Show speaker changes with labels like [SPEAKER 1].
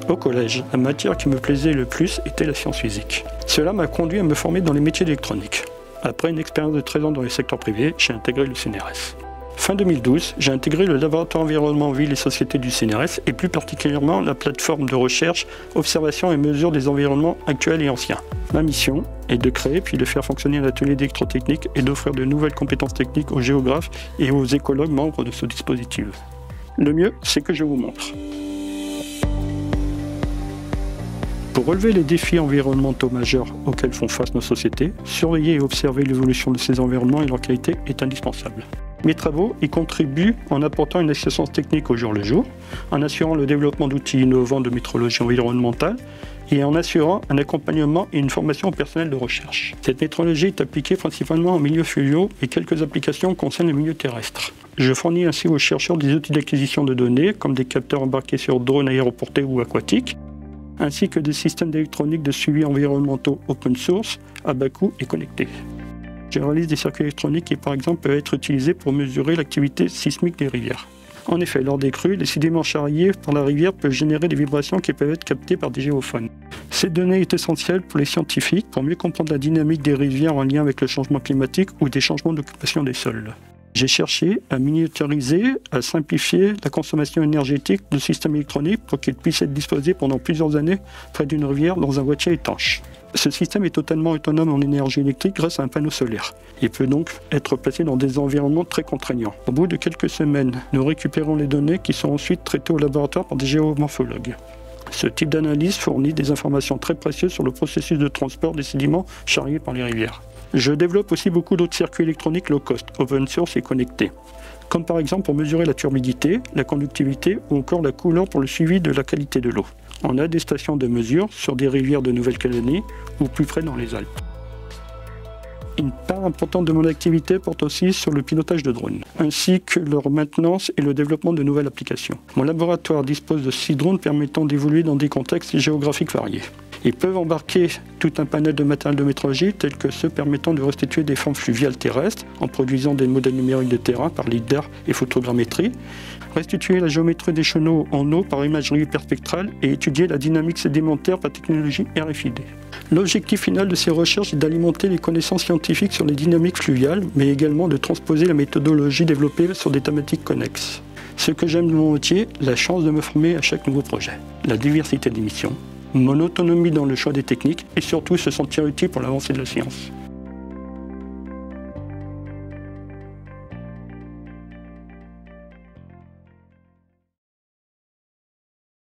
[SPEAKER 1] Au collège, la matière qui me plaisait le plus était la science physique. Cela m'a conduit à me former dans les métiers d'électronique. Après une expérience de 13 ans dans le secteur privé, j'ai intégré le CNRS. Fin 2012, j'ai intégré le laboratoire environnement, ville et société du CNRS et plus particulièrement la plateforme de recherche, observation et mesure des environnements actuels et anciens. Ma mission est de créer puis de faire fonctionner un atelier d'électrotechnique et d'offrir de nouvelles compétences techniques aux géographes et aux écologues membres de ce dispositif. Le mieux, c'est que je vous montre. Pour relever les défis environnementaux majeurs auxquels font face nos sociétés, surveiller et observer l'évolution de ces environnements et leur qualité est indispensable. Mes travaux y contribuent en apportant une assistance technique au jour le jour, en assurant le développement d'outils innovants de métrologie environnementale et en assurant un accompagnement et une formation au personnel de recherche. Cette métrologie est appliquée principalement en milieu fluviaux et quelques applications concernent le milieu terrestre. Je fournis ainsi aux chercheurs des outils d'acquisition de données, comme des capteurs embarqués sur drones aéroportés ou aquatiques, ainsi que des systèmes d'électronique de suivi environnementaux open source, à bas coût et connectés. Je réalise des circuits électroniques qui, par exemple, peuvent être utilisés pour mesurer l'activité sismique des rivières. En effet, lors des crues, les sédiments charriés par la rivière peuvent générer des vibrations qui peuvent être captées par des géophones. Ces données sont essentielles pour les scientifiques pour mieux comprendre la dynamique des rivières en lien avec le changement climatique ou des changements d'occupation des sols. J'ai cherché à miniaturiser, à simplifier la consommation énergétique de systèmes électroniques pour qu'ils puissent être disposés pendant plusieurs années près d'une rivière dans un boîtier étanche. Ce système est totalement autonome en énergie électrique grâce à un panneau solaire. Il peut donc être placé dans des environnements très contraignants. Au bout de quelques semaines, nous récupérons les données qui sont ensuite traitées au laboratoire par des géomorphologues. Ce type d'analyse fournit des informations très précieuses sur le processus de transport des sédiments charriés par les rivières. Je développe aussi beaucoup d'autres circuits électroniques low cost, open source et connectés, comme par exemple pour mesurer la turbidité, la conductivité ou encore la couleur pour le suivi de la qualité de l'eau. On a des stations de mesure sur des rivières de Nouvelle-Calédonie ou plus près dans les Alpes. Une part importante de mon activité porte aussi sur le pilotage de drones, ainsi que leur maintenance et le développement de nouvelles applications. Mon laboratoire dispose de 6 drones permettant d'évoluer dans des contextes géographiques variés. Ils peuvent embarquer tout un panel de matériel de métrologie, tels que ceux permettant de restituer des formes fluviales terrestres en produisant des modèles numériques de terrain par lidar et photogrammétrie, restituer la géométrie des chenaux en eau par imagerie hyperspectrale et étudier la dynamique sédimentaire par technologie RFID. L'objectif final de ces recherches est d'alimenter les connaissances scientifiques sur les dynamiques fluviales, mais également de transposer la méthodologie développée sur des thématiques connexes. Ce que j'aime de mon métier, la chance de me former à chaque nouveau projet, la diversité des missions, mon autonomie dans le choix des techniques et surtout se sentir utile pour l'avancée de la science.